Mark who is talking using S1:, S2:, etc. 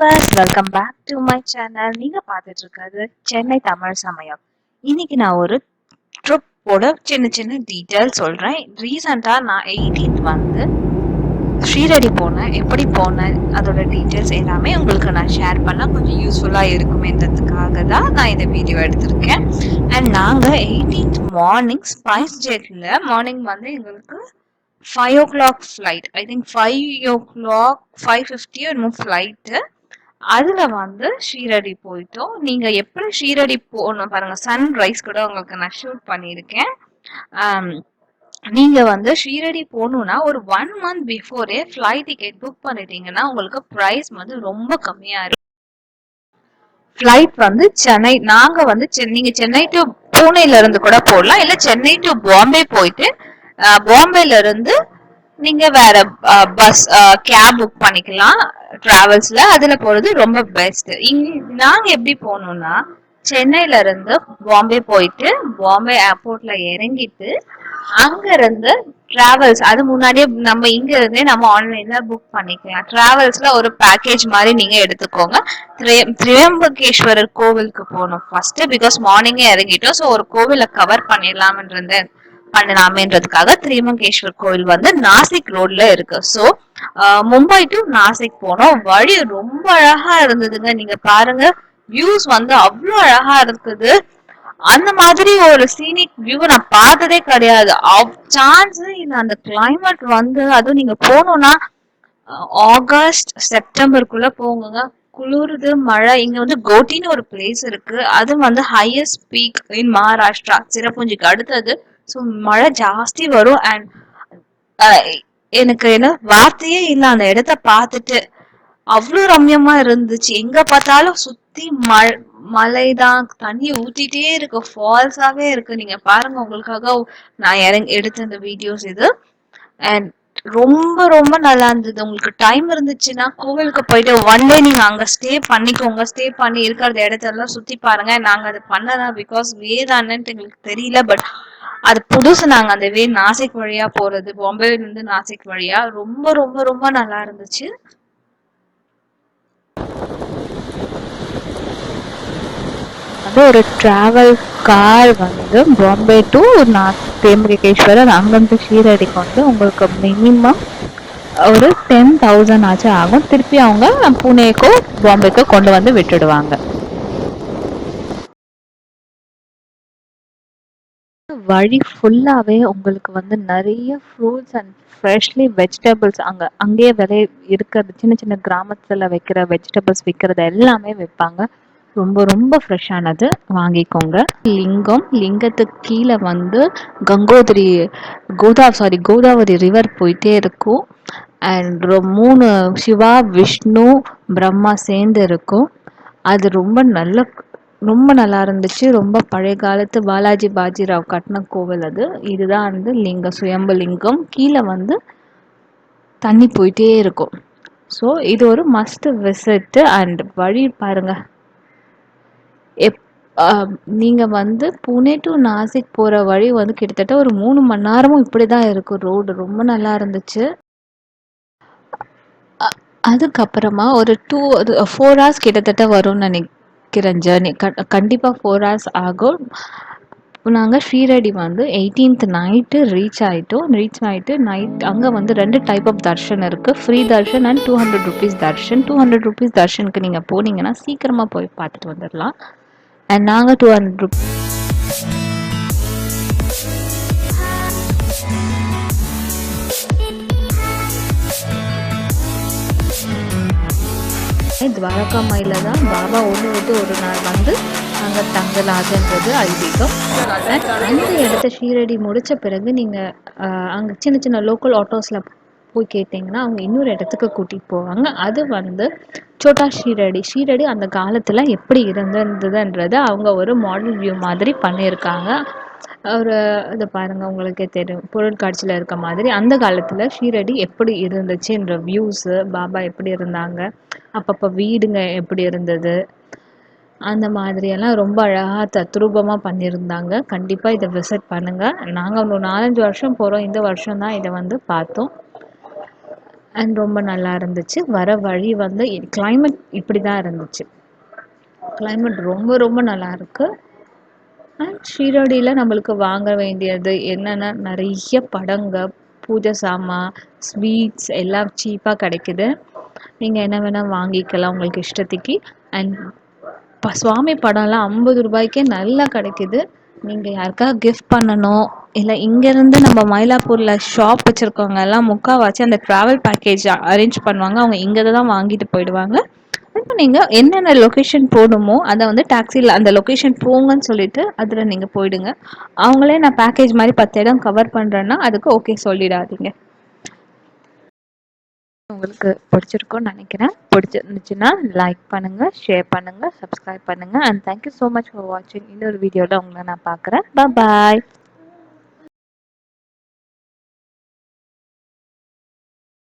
S1: Viewers welcome back to my channel. நீங்க பார்த்துட்டு இருக்கிறது சென்னை தமிழ் சமயம். இன்னைக்கு நான் ஒரு ட்ரிப்போட சின்ன சின்ன டீட்டெயில் சொல்றேன். ரீசெண்டா நான் 18th வந்து ஸ்ரீரடி போனேன். எப்படி போனேன் அதோட டீட்டெயில்ஸ் எல்லாமே உங்களுக்கு நான் ஷேர் பண்ணா கொஞ்சம் யூஸ்ஃபுல்லா இருக்குமேன்றதுக்காக தான் நான் இந்த வீடியோ எடுத்திருக்கேன். அண்ட் நாங்க 18th மார்னிங் ஸ்பைஸ் ஜெட்ல மார்னிங் வந்து எங்களுக்கு 5 o'clock flight. I think 5 o'clock 5:50 என்னமோ ஃப்ளைட்டு. அதுல வந்து ஷீரடி போயிட்டோம். நீங்க எப்படி ஷீரடி போகணும் பாருங்க. சன்ரைஸ் கூட உங்களுக்கு நான் ஷூட் பண்ணியிருக்கேன். ஆம், நீங்க வந்து ஷீரடி போகணும்னா ஒரு 1 month before flight ticket book பண்ணிட்டீங்கன்னா உங்களுக்கு ப்ரைஸ் வந்து ரொம்ப கம்மியா இருக்கும். ஃப்ளைட் வந்து சென்னை, நாங்க வந்து நீங்க சென்னை டு பூனேல இருந்து கூட போடலாம், இல்ல சென்னை டு பாம்பே போயிட்டு பாம்பேல இருந்து நீங்க வேற பஸ் கேப் புக் பண்ணிக்கலாம் டிராவல்ஸ்ல. அதுல போறது ரொம்ப பெஸ்ட். நாங்க எப்படி போனோம்னா சென்னையில இருந்து பாம்பே போயிட்டு பாம்பே ஏர்போர்ட்ல இறங்கிட்டு அங்க இருந்து டிராவல்ஸ், அது முன்னாடியே நம்ம இங்க இருந்தே நம்ம ஆன்லைன்ல புக் பண்ணிக்கலாம். டிராவல்ஸ்ல ஒரு பேக்கேஜ் மாதிரி நீங்க எடுத்துக்கோங்க. திரியம்பகேஸ்வரர் கோவிலுக்கு போகணும் ஃபர்ஸ்ட், பிகாஸ் மார்னிங்கே இறங்கிட்டோம். ஸோ ஒரு கோவிலை கவர் பண்ணலாமேன்றதுக்காக திரியம்பகேஸ்வர் கோவில் வந்து நாசிக் ரோட்ல இருக்கு. ஸோ மும்பை டு நாசிக் போனோம். வழி ரொம்ப அழகா இருந்ததுங்க. நீங்க பாருங்க, வியூஸ் வந்து அவ்வளோ அழகா இருக்குது. அந்த மாதிரி ஒரு சீனிக் வியூ நான் பார்த்ததே கிடையாது. சான்ஸ் இல்ல. அந்த கிளைமேட் வந்து, அதுவும் நீங்க போனோம்னா ஆகஸ்ட் செப்டம்பருக்குள்ள போங்க. குளிருது, மழை. இங்க வந்து கோட்டின்னு ஒரு பிளேஸ் இருக்கு. அது வந்து ஹையஸ்ட் பீக் இன் மகாராஷ்டிரா, சிரப்புஞ்சிக்கு அடுத்தது. ஸோ மழை ஜாஸ்தி வரும். அண்ட் எனக்கு என்ன வார்த்தையே இல்லை அந்த இடத்த பார்த்துட்டு. அவ்வளவு ரம்யமா இருந்துச்சு. எங்க பார்த்தாலும் சுத்தி மலைதான், தண்ணி ஊத்திட்டே இருக்கு, ஃபால்ஸாவே இருக்கு. நீங்க பாருங்க, உங்களுக்காக நான் எடுத்த இந்த வீடியோஸ் இது. அண்ட் ரொம்ப ரொம்ப நல்லா இருந்தது. உங்களுக்கு டைம் இருந்துச்சுன்னா கோவிலுக்கு போயிட்டு ஒன் டே நீங்க அங்க ஸ்டே பண்ணிக்கோங்க. ஸ்டே பண்ணி இருக்கிற இடத்தெல்லாம் சுத்தி பாருங்க. நாங்க அது பண்ணலாம், பிகாஸ் வே தானேன்ட்டு எங்களுக்கு தெரியல. பட் அது புதுசு. நாங்க அந்த வே நாசிக் வழியா போறது, பாம்பேல இருந்து நாசிக் வழியா, ரொம்ப ரொம்ப ரொம்ப நல்லா இருந்துச்சு. வந்து ஒரு டிராவல் கார் வந்து பாம்பே டு திரியம்பகேஸ்வரர், அங்கிருந்து ஷீரடிக்கு வந்து உங்களுக்கு மினிமம் ஒரு 10,000 ஆச்சும் ஆகும். திருப்பி அவங்க புனேக்கோ பாம்பேக்கோ கொண்டு வந்து விட்டுடுவாங்க. வழி ஃபுல்லாவே உங்களுக்கு வந்து நிறைய ஃப்ரூட்ஸ் அண்ட் ஃப்ரெஷ்லி வெஜிடபிள்ஸ், அங்கேயே இருக்கிறது, சின்ன சின்ன கிராமத்துல வைக்கிற வெஜிடபிள்ஸ் விற்கிறது எல்லாமே விற்பாங்க. ரொம்ப ரொம்ப ஃப்ரெஷ்ஷானது, வாங்கிக்கோங்க. லிங்கத்துக்கு கீழே வந்து கங்கோதிரி கோதாவரி ரிவர் போயிட்டே இருக்கும். அண்ட் 3 சிவா, விஷ்ணு, பிரம்மா சேர்ந்து இருக்கும். அது ரொம்ப நல்லா இருந்துச்சு. ரொம்ப பழைய காலத்து பாலாஜி பாஜிராவ் கட்டின கோவில் அது. இதுதான் வந்து சுயம்பு லிங்கம். கீழே வந்து தண்ணி போயிட்டே இருக்கும். ஸோ இது ஒரு மஸ்ட் விசிட். அண்ட் வழி பாருங்க. நீங்க வந்து புனே டு நாசிக் போற வழி வந்து கிட்டத்தட்ட ஒரு 3 மணி நேரமும் இப்படிதான் இருக்கும். ரோடு ரொம்ப நல்லா இருந்துச்சு. அதுக்கப்புறமா ஒரு 4 hours கிட்டத்தட்ட வரும்னு நினைக்கிறேன் ஜேர்னி. கண்டிப்பாக 4 hours ஆகும். நாங்கள் ஷீரடி வந்து 18th நைட்டு ரீச் ஆகிட்டு நைட் அங்கே வந்து 2 டைப் ஆஃப் தர்ஷன் இருக்குது. Free Darshan and 200 rupees Darshan. 200 rupees தர்ஷனுக்கு நீங்கள் போனீங்கன்னா சீக்கிரமாக போய் பார்த்துட்டு வந்துடலாம். அண்ட் நாங்கள் 200 துவாரகா மாயில தான் பாபா ஒன்று விட்டு ஒரு நாள் வந்து அங்கே தங்கலாதுன்றது ஐதீகம். அந்த இடத்த ஷீரடி முடித்த பிறகு நீங்கள் அங்கே சின்ன சின்ன லோக்கல் ஆட்டோஸில் போய் கேட்டிங்கன்னா அவங்க இன்னொரு இடத்துக்கு கூட்டிகிட்டு போவாங்க. அது வந்து சோட்டா ஷீரடி அந்த காலத்தில் எப்படி இருந்ததுன்றதை அவங்க ஒரு மாடல் வியூ மாதிரி பண்ணியிருக்காங்க. ஒரு இதை பாருங்கள், உங்களுக்கே தெரியும், பொருட்காட்சியில் இருக்க மாதிரி அந்த காலத்தில் ஷீரடி எப்படி இருந்துச்சுன்ற வியூஸு, பாபா எப்படி இருந்தாங்க, அப்பப்போ வீடுங்க எப்படி இருந்தது, அந்த மாதிரியெல்லாம் ரொம்ப அழகாக தத்ரூபமாக பண்ணியிருந்தாங்க. கண்டிப்பாக இதை விசிட் பண்ணுங்கள். நாங்கள் ஒரு 4-5 வருஷம் போகிறோம். இந்த வருஷம் தான் இதை வந்து பார்த்தோம். அண்ட் ரொம்ப நல்லா இருந்துச்சு. வர வழி வந்து கிளைமேட் இப்படி தான் இருந்துச்சு. கிளைமேட் ரொம்ப ரொம்ப நல்லா இருக்கு. அண்ட் ஷீரடியில் நம்மளுக்கு வாங்க வேண்டியது என்னென்னா நிறைய படங்க, பூஜை சாமான், ஸ்வீட்ஸ் எல்லாம் சீப்பாக கிடைக்குது. நீங்கள் என்ன வேணால் வாங்கிக்கலாம் உங்களுக்கு இஷ்டத்துக்கு. அண்ட் சுவாமி படம்லாம் 50 ரூபாய்க்கே நல்லா கிடைக்குது. நீங்கள் யாருக்காவது கிஃப்ட் பண்ணணும், இல்லை இங்கேருந்து நம்ம மயிலாப்பூரில் ஷாப் வச்சுருக்கவங்க எல்லாம் முக்கால்வாசி அந்த ட்ராவல் பேக்கேஜ் அரேஞ்ச் பண்ணுவாங்க. அவங்க இங்கே தான் வாங்கிட்டு போயிடுவாங்க. இப்போ நீங்கள் என்னென்ன லொக்கேஷன் போகணுமோ அதை வந்து டாக்ஸியில் அந்த லொக்கேஷன் போங்கன்னு சொல்லிட்டு அதில் நீங்கள் போயிடுங்க. அவங்களே நான் பேக்கேஜ் மாதிரி 10 இடம் கவர் பண்ணுறேன்னா அதுக்கு ஓகே சொல்லிடாதீங்க. உங்களுக்கு பிடிச்சிருக்கும்னு நினைக்கிறேன். பிடிச்சிருந்துச்சுன்னா லைக் பண்ணுங்கள், ஷேர் பண்ணுங்கள், சப்ஸ்கிரைப் பண்ணுங்கள். And thank you so much for வாட்சிங். இன்னொரு வீடியோவில் உங்களை நான் பார்க்குறேன். பாய்.